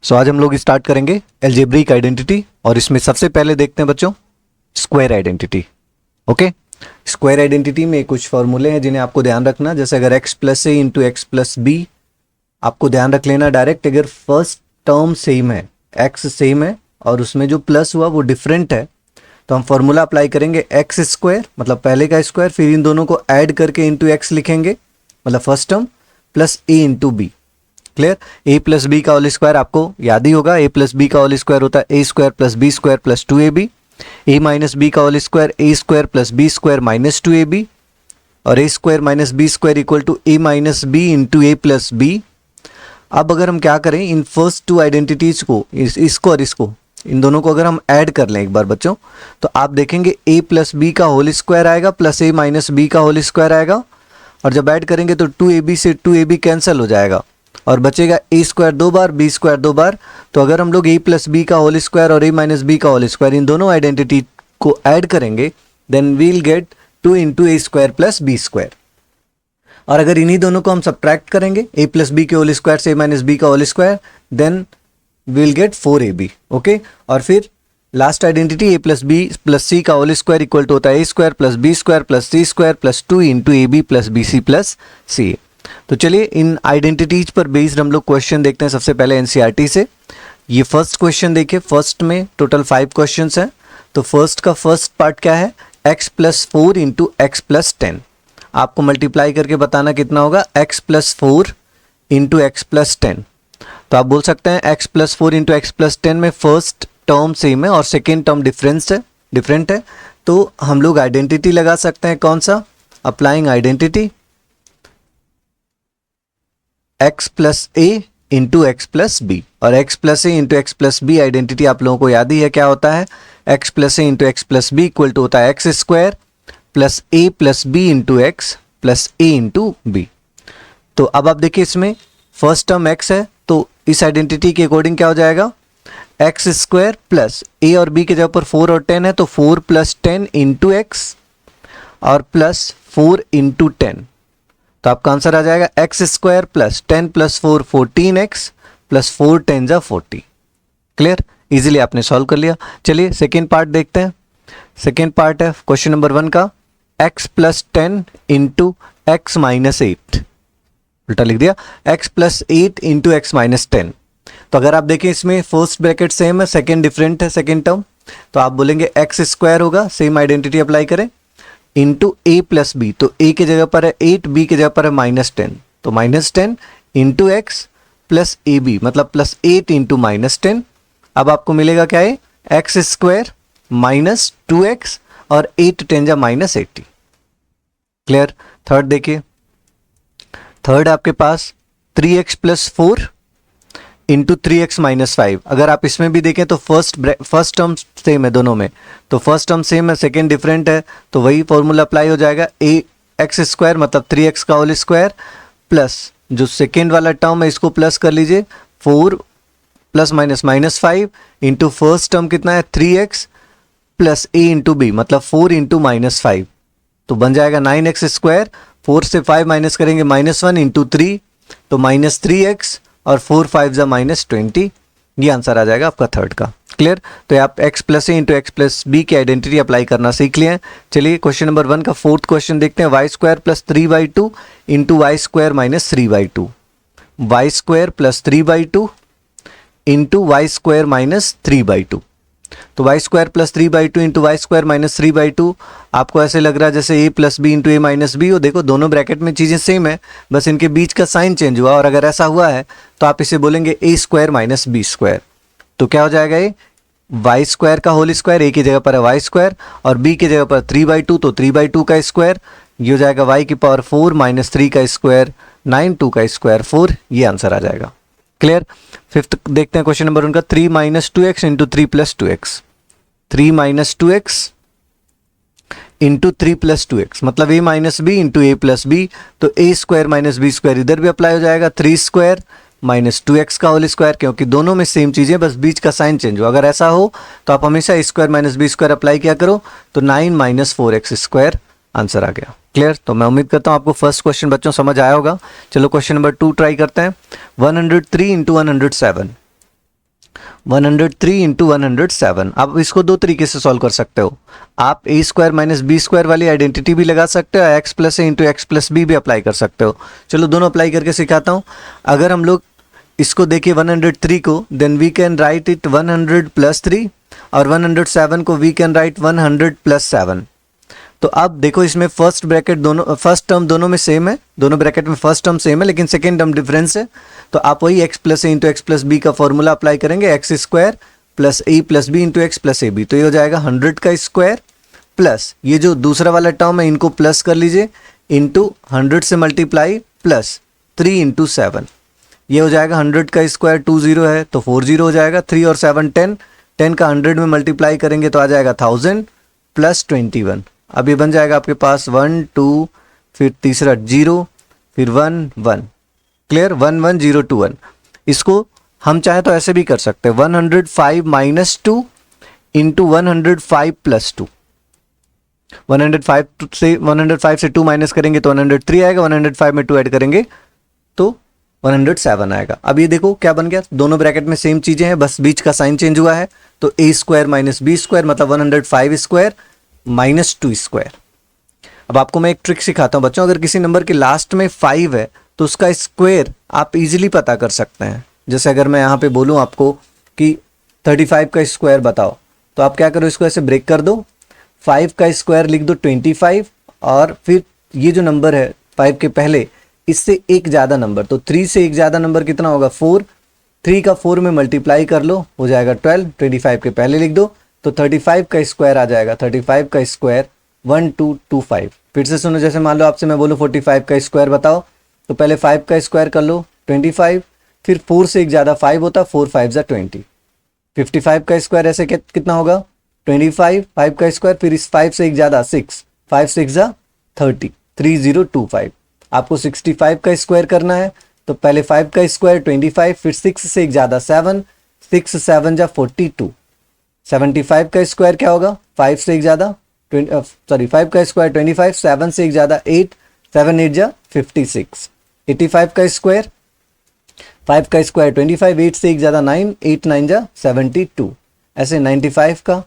सो आज हम लोग स्टार्ट करेंगे अलजेब्रिक आइडेंटिटी और इसमें सबसे पहले देखते हैं बच्चों square identity. Okay, square identity में कुछ फॉर्मूले हैं जिन्हें आपको ध्यान रखना। जैसे अगर x प्लस ए इंटू एक्स प्लस बी, आपको ध्यान रख लेना डायरेक्ट अगर फर्स्ट टर्म सेम है, x सेम है और उसमें जो प्लस हुआ वो डिफरेंट है, तो हम फॉर्मूला अप्लाई करेंगे एक्स स्क्वायर मतलब पहले का स्क्वायर, फिर इन दोनों को ऐड करके इंटू एक्स लिखेंगे मतलब first term plus A into b. Clear? A plus B का होल स्क्वायर आपको याद ही होगा, ए प्लस बी का होल स्क्वायर होता है ए square plus B square plus 2ab। A minus B का whole square a square plus B square minus 2ab और a square minus B square equal to a minus B into A plus b. अब अगर हम क्या करें, in first to identities को, इसको और इसको, इन दोनों को अगर हम ऐड कर लें एक बार बच्चों, तो आप देखेंगे ए प्लस बी का होल स्क्वायर आएगा प्लस ए माइनस बी का होल स्क्वायर आएगा, और जब ऐड करेंगे तो 2ab से 2ab कैंसिल हो जाएगा और बचेगा ए स्क्वायर दो बार बी स्क्वायर दो बार। तो अगर हम लोग ए प्लस बी का होल स्क्वायर और ए माइनस बी का होल स्क्वायर इन दोनों आइडेंटिटी को ऐड करेंगे then we'll get 2 into A square plus B square. और अगर इन्हीं दोनों को हम सब्ट्रैक्ट करेंगे ए प्लस बी के होल स्क्वायर से ए माइनस बी का whole square then we'll get 4ab। Okay, और फिर last identity A plus B plus C का होल स्क्वायर इक्वल टू होता है ए square plus B square plus c square plus 2 into a b plus b c plus c. तो चलिए इन identities पर based हम लोग क्वेश्चन देखते हैं। सबसे पहले एनसीईआरटी से ये फर्स्ट क्वेश्चन देखिए। फर्स्ट में टोटल 5 क्वेश्चन हैं। तो फर्स्ट का फर्स्ट पार्ट क्या है, x plus 4 into x plus 10। आपको मल्टीप्लाई करके बताना कितना होगा, x plus 4 into x plus 10। तो आप बोल सकते हैं x plus 4 into x plus 10 में फर्स्ट टर्म सेम है और सेकेंड टर्म डिफरेंट है। तो हम लोग आइडेंटिटी लगा सकते हैं, कौन सा, अप्लाइंग आइडेंटिटी x प्लस ए इंटू एक्स प्लस बी। और x प्लस ए into x plus b identity आप लोगों को याद ही है क्या होता है, x plus A into x plus b equal to होता है एक्स स्क्वायर प्लस ए plus B into x plus ए इंटू बी। तो अब आप देखिए इसमें फर्स्ट टर्म x है तो इस आइडेंटिटी के अकॉर्डिंग क्या हो जाएगा, एक्स स्क्वायर प्लस ए और बी के जगह पर 4 और 10 है तो 4 प्लस 10 इंटू एक्स और प्लस 4 इंटू 10। तो आपका आंसर आ जाएगा x square plus 10 plus 4 14x plus 4 10 जा 40। क्लियर? इजीली आपने सॉल्व कर लिया। चलिए सेकेंड पार्ट देखते हैं। सेकेंड पार्ट है क्वेश्चन नंबर 1 का, x plus 10 into x minus 8। उल्टा लिख दिया, x plus 8 into x minus 10। तो अगर आप देखें इसमें फर्स्ट ब्रैकेट सेम है, सेकेंड डिफरेंट है, सेकेंड टर्म, तो आप बोलेंगे एक्स स्क्वायर होगा, सेम आइडेंटिटी अप्लाई करें, इंटू ए प्लस बी। तो ए की जगह पर है 8, बी की जगह पर है माइनस 10, तो माइनस 10 इंटू एक्स प्लस ए बी मतलब प्लस 8 इंटू माइनस 10। अब आपको मिलेगा क्या है, एक्स स्क्वायर माइनस 2x और 8 10 जा माइनस 80। क्लियर? थर्ड देखिए, थर्ड आपके पास 3x plus 4 into 3x minus 5। अगर आप इसमें भी देखें तो फर्स्ट टर्म सेम है दोनों में, तो फर्स्ट टर्म सेम है, सेकेंड डिफरेंट है, तो वही फॉर्मूला अप्लाई हो जाएगा, ए एक्स स्क्वायर मतलब 3x का होल स्क्वायर प्लस जो सेकेंड वाला टर्म है इसको प्लस कर लीजिए 4 plus minus minus 5 into first term कितना है 3x प्लस ए इंटू बी मतलब 4 इंटू माइनस 5। तो बन जाएगा 9x स्क्वायर, 4 से 5 माइनस करेंगे माइनस 1 इंटू 3 तो माइनस 3x और 4 5 जा माइनस 20। ये आंसर आ जाएगा आपका थर्ड का। क्लियर? तो आप x प्लस ए इंटू एक्स प्लस बी की आइडेंटिटी अप्लाई करना सीख लिए हैं। चलिए क्वेश्चन नंबर 1 का फोर्थ क्वेश्चन देखते हैं, Y square plus 3/2 into Y square minus 3/2। Y square plus 3/2 into Y square minus 3/2। तो Y square plus 3/2 into Y square minus 3/2 आपको ऐसे लग रहा है जैसे A plus B into A minus B हो। देखो दोनों ब्रैकेट में चीज़ें सेम है, बस इनके बीच का साइन चेंज हुआ, और अगर ऐसा हुआ है तो आप इसे बोलेंगे ए स्क्वायर माइनस बी स्क्वायर। तो क्या हो जाएगा, ये वाई स्क्वायर का होल स्क्वायर, ए की जगह पर है वाई स्क्वायर और बी की जगह पर 3/2 तो 3/2 का स्क्वायर, ये हो जाएगा वाई की पावर 4 माइनस 3 का स्क्वायर 9 2 का स्क्वायर 4। ये आंसर आ जाएगा। क्लियर? फिफ्थ देखते हैं क्वेश्चन नंबर 1 का, 3 minus 2x into 3 plus 2x। 3 minus 2x into 3 plus 2x मतलब a minus B into A plus B. तो A square minus B square इधर भी अप्लाई हो जाएगा, 3 स्क्वायर माइनस 2x का होल स्क्वायर, क्योंकि दोनों में सेम चीज़ें बस बीच का साइन चेंज हो। अगर ऐसा हो तो आप हमेशा a square minus B square apply किया करो, तो 9 माइनस 4x स्क्वायर आंसर आ गया। क्लियर? तो मैं उम्मीद करता हूँ आपको फर्स्ट क्वेश्चन बच्चों समझ आया होगा। चलो क्वेश्चन नंबर 2 ट्राई करते हैं, 103 इंटू 107। 103 इंटू 107। आप इसको दो तरीके से सॉल्व कर सकते हो। आप ए स्क्वायर माइनस बी स्क्वायर वाली आइडेंटिटी भी लगा सकते हो, एक्स प्लस ए इंटू एक्स प्लस बी भी अप्लाई कर सकते हो। चलो दोनों अप्लाई करके सिखाता हूँ। अगर हम लोग इसको देखिए 103 को, then we can write it 100 plus 3, और 107 को वी कैन राइट 100 प्लस 7। तो अब देखो इसमें फर्स्ट ब्रैकेट दोनों, फर्स्ट टर्म दोनों में सेम है, दोनों ब्रैकेट में फर्स्ट टर्म सेम है, लेकिन सेकेंड टर्म डिफरेंस है। तो आप वही एक्स प्लस ए इंटू एक्स प्लस बी का फॉर्मूला अप्लाई करेंगे, X square plus A plus B into x plus A B. तो ये हो जाएगा 100 का स्क्वायर प्लस ये जो दूसरा वाला टर्म है इनको प्लस कर लीजिए, इंटू 100 से मल्टीप्लाई प्लस 3 इंटू 7। ये हो जाएगा 100 का स्क्वायर 20 है तो 40 हो जाएगा, 3 और 7 10, 10 का 100 में मल्टीप्लाई करेंगे तो आ जाएगा 1000 प्लस 21। अब ये बन जाएगा आपके पास 1 2, फिर तीसरा 0, फिर 1 1। क्लियर, 1 1 0 2 1। इसको हम चाहे तो ऐसे भी कर सकते हैं, 105 माइनस 2 इंटू 105 प्लस 2। 105 से 2 माइनस करेंगे तो 103 आएगा, 105 में 2 ऐड करेंगे तो 107 आएगा। अब ये देखो क्या बन गया, दोनों ब्रैकेट में सेम चीजें हैं, बस बीच का साइन चेंज हुआ है। तो A square minus B square मतलब 105 स्क्वायर माइनस 2 स्क्वायर। अब आपको मैं एक ट्रिक सिखाता हूं बच्चों, अगर किसी नंबर के लास्ट में 5 है तो उसका स्क्वायर आप इजीली पता कर सकते हैं। जैसे अगर मैं यहाँ पे बोलूँ आपको कि 35 का स्क्वायर बताओ, तो आप क्या करो, इसको ऐसे ब्रेक कर दो, 5 का स्क्वायर लिख दो 25, और फिर ये जो नंबर है 5 के पहले इससे एक ज़्यादा नंबर, तो 3 से एक ज़्यादा नंबर कितना होगा 4, 3 का 4 में मल्टीप्लाई कर लो, हो जाएगा 12, 25 के पहले लिख दो तो 35 का स्क्वायर आ जाएगा, 35 का स्क्वायर 1225। फिर से सुनो, जैसे मान लो आपसे मैं बोलूँ 45 का स्क्वायर बताओ, तो पहले 5 का स्क्वायर कर लो 25, फिर 4 से एक ज़्यादा 5 होता, 4 5 जा 20। 55 का स्क्वायर ऐसे कितना होगा 25, 5 का स्क्वायर, फिर इस 5 से एक ज़्यादा 6, 5 6 जा 30, 3025। आपको 65 का स्क्वायर करना है, तो पहले 5 का स्क्वायर 25, फिर 6 से एक ज़्यादा 7, 6 7 जा 42। 75 का स्क्वायर क्या होगा, 5 से एक ज़्यादा 5 का स्क्वायर 25, 7 से एक ज़्यादा 8, 7 8 जा 56। 85 का स्क्वायर, 5 का स्क्वायर 25, 8 से एक ज़्यादा 9, 8 9 जा 72। ऐसे 95 का,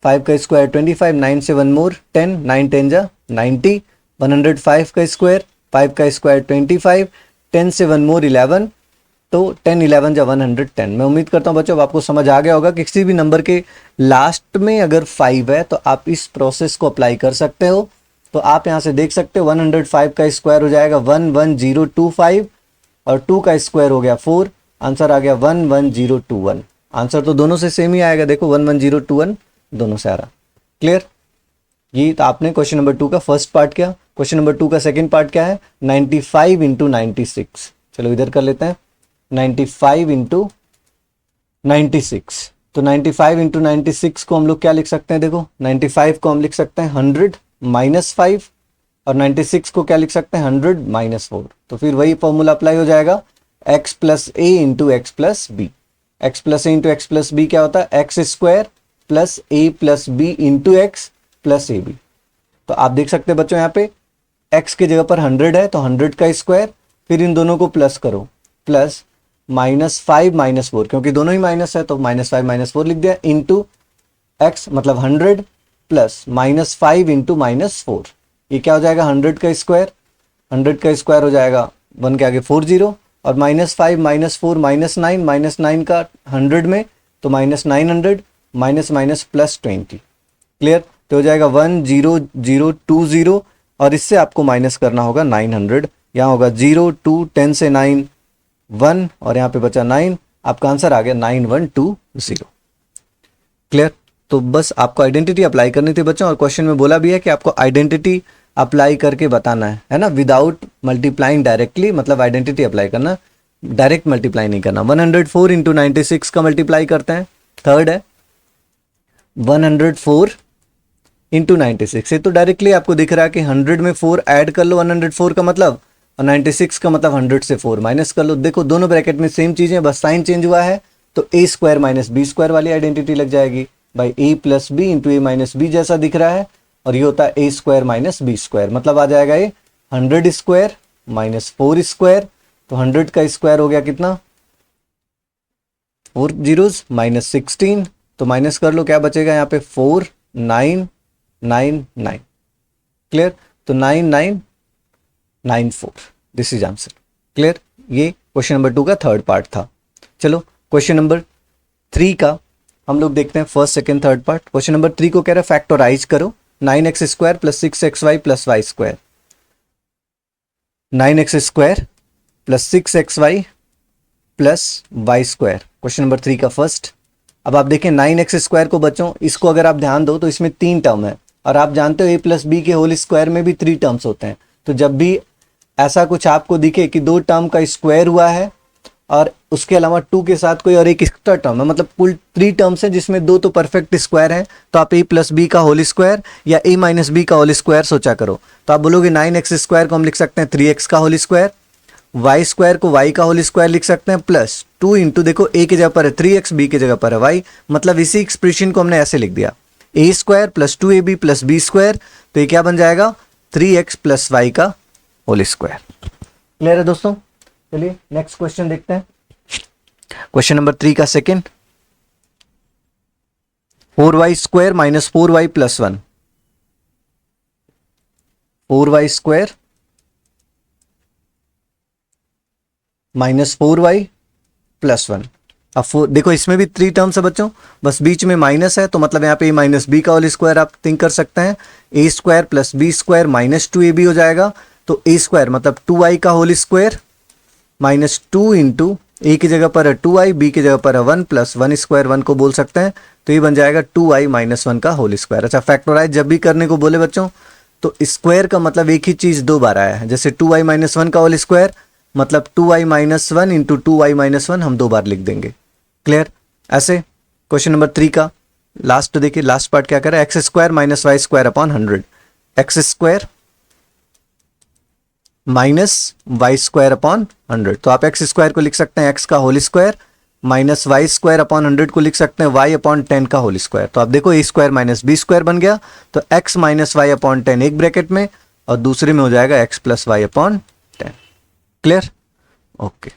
5 का स्क्वायर 25, 9 से 1 मोर 10, 9 10 जा 90। 105 का स्क्वायर, 5 का स्क्वायर 25, 10 से 1 मोर 11, तो 10 11 जा 110। मैं उम्मीद करता हूँ बच्चों आपको समझ आ गया होगा कि किसी भी नंबर के लास्ट में अगर 5 है तो आप इस प्रोसेस को अप्लाई कर सकते हो। तो आप यहाँ से देख सकते हो 105 का स्क्वायर हो जाएगा 11025, और 2 का स्क्वायर हो गया 4, आंसर आ गया 11021। आंसर तो दोनों से सेम ही आएगा, देखो 11021 दोनों से आ रहा। क्लियर, ये तो आपने क्वेश्चन नंबर 2 का फर्स्ट पार्ट किया। क्वेश्चन नंबर 2 का सेकंड पार्ट क्या है, 95 इंटू 96। चलो इधर कर लेते हैं, 95 इंटू 96। तो 95 इंटू 96 को हम लोग क्या लिख सकते हैं, देखो 95 को हम लिख सकते हैं 100 माइनस 5, और 96 को क्या लिख सकते हैं 100 माइनस 4। तो फिर वही फॉर्मूला अप्लाई हो जाएगा, x प्लस ए into x plus b. X plus ए इंटू एक्स प्लस बी क्या होता है, x square plus A plus B into x plus A B. तो आप देख सकते हैं बच्चों यहाँ पे x की जगह पर 100 है तो 100 का स्क्वायर, फिर इन दोनों को प्लस करो, प्लस -5 -4, क्योंकि दोनों ही माइनस है तो -5 -4 लिख दिया, इंटू x मतलब 100 प्लस -5 इंटू -4। ये क्या हो जाएगा 100 का स्क्वायर, 100 का स्क्वायर हो जाएगा 1 के आगे 40, और -5 -4 -9, -9 का 100 में तो -900, माइनस माइनस प्लस 20। क्लियर, तो हो जाएगा 10020, और इससे आपको माइनस करना होगा 900। यहाँ होगा 0 2 10 से 9 1, और यहाँ पे बचा 9, आपका आंसर आ गया 9120। क्लियर, तो बस आपको आइडेंटिटी अप्लाई करनी थी बच्चों, और क्वेश्चन में बोला भी है कि आपको आइडेंटिटी अप्लाई करके बताना है ना, विदाउट मल्टीप्लाइंग डायरेक्टली, मतलब आइडेंटिटी अप्लाई करना, डायरेक्ट मल्टीप्लाई नहीं करना। 104 इंटू 96 का मल्टीप्लाई करते हैं, थर्ड है 104 इंटू 96। ये तो डायरेक्टली आपको दिख रहा है कि 100 में 4 ऐड कर लो, 104 का मतलब, और 96 का मतलब 100 से 4 माइनस कर लो। देखो दोनों ब्रैकेट में सेम चीजें, बस साइन चेंज हुआ है, तो A square minus B square वाली आइडेंटिटी लग जाएगी, by A plus B into A minus B जैसा दिख रहा है, और ये होता है ए स्क्वायर माइनस बी स्क्वायर, मतलब आ जाएगा ये 100 स्क्वायर माइनस 4 स्क्वायर। तो 100 का स्क्वायर हो गया कितना 4 जीरोस माइनस 16, तो माइनस कर लो, क्या बचेगा यहाँ पे 4 9 9 9। क्लियर, तो 9 9 9 4, दिस इज आंसर। क्लियर, ये क्वेश्चन नंबर 2 का थर्ड पार्ट था। चलो क्वेश्चन नंबर 3 का हम लोग देखते हैं, first second third part. Question number 3 को कह रहा है फैक्टराइज करो 9x स्क्वायर प्लस 6xy प्लस Y square. 9x square plus 6xy प्लस वाई स्क्वायर, क्वेश्चन नंबर 3 का फर्स्ट। अब आप देखें 9x स्क्वायर को बच्चों, इसको अगर आप ध्यान दो तो इसमें 3 टर्म है, और आप जानते हो a प्लस बी के होल स्क्वायर में भी 3 टर्म्स होते हैं। तो जब भी ऐसा कुछ आपको दिखे कि 2 टर्म का स्क्वायर हुआ है और उसके अलावा 2 के साथ कोई और एक एक्स्ट्रा टर्म है, मतलब कुल 3 टर्म्स है जिसमें 2 तो परफेक्ट स्क्वायर है, तो आप a प्लस बी का होल स्क्वायर या a माइनस बी का होल स्क्वायर सोचा करो। तो आप बोलोगे 9x स्क्वायर को हम लिख सकते हैं 3x का होल स्क्वायर, वाई स्क्वायर को y का होल स्क्वायर लिख सकते हैं प्लस 2 इंटू, देखो a की जगह पर है 3x, b की जगह पर है y, मतलब इसी एक्सप्रेशन को हमने ऐसे लिख दिया a स्क्वायर प्लस 2ab प्लस बी स्क्वायर, तो ये क्या बन जाएगा 3x प्लस वाई का होल स्क्वायर। क्लियर है दोस्तों? चलिए नेक्स्ट क्वेश्चन देखते हैं, क्वेश्चन नंबर 3 का second. 4y square minus 4y plus 1, 4y square minus 4y plus 1। अब देखो इसमें भी 3 टर्म्स है बच्चों, बस बीच में माइनस है, तो मतलब यहाँ पे a माइनस बी का होल स्क्वायर आप थिंक कर सकते हैं, a square plus B square minus 2ab हो जाएगा, तो a स्क्वायर मतलब 2y का whole square minus 2 into, a की जगह पर है 2y, b की जगह पर है 1 प्लस 1 स्क्वायर, 1 को बोल सकते हैं, तो ये बन जाएगा 2y माइनस 1 का होल स्क्वायर। अच्छा, फैक्टराइज जब भी करने को बोले बच्चों तो स्क्वायर का मतलब एक ही चीज 2 बार आया है, जैसे 2y माइनस 1 का होल स्क्वायर मतलब 2y minus 1 into 2y minus 1 हम 2 बार लिख देंगे। क्लियर? ऐसे क्वेश्चन नंबर 3 का लास्ट देखिए, लास्ट पार्ट क्या कर रहा है, x square minus Y square upon 100, X square minus Y square upon 100, तो आप एक्स स्क्वायर को लिख सकते हैं एक्स का whole square minus Y square upon 100 को लिख सकते हैं वाई अपॉन 10 का होल स्क्वायर। तो आप देखो ए स्क्वायर माइनस बी स्क्वायर बन गया, तो एक्स माइनस वाई अपॉन 10 एक ब्रैकेट में और दूसरे में हो जाएगा X plus Y upon 10। Clear? Okay.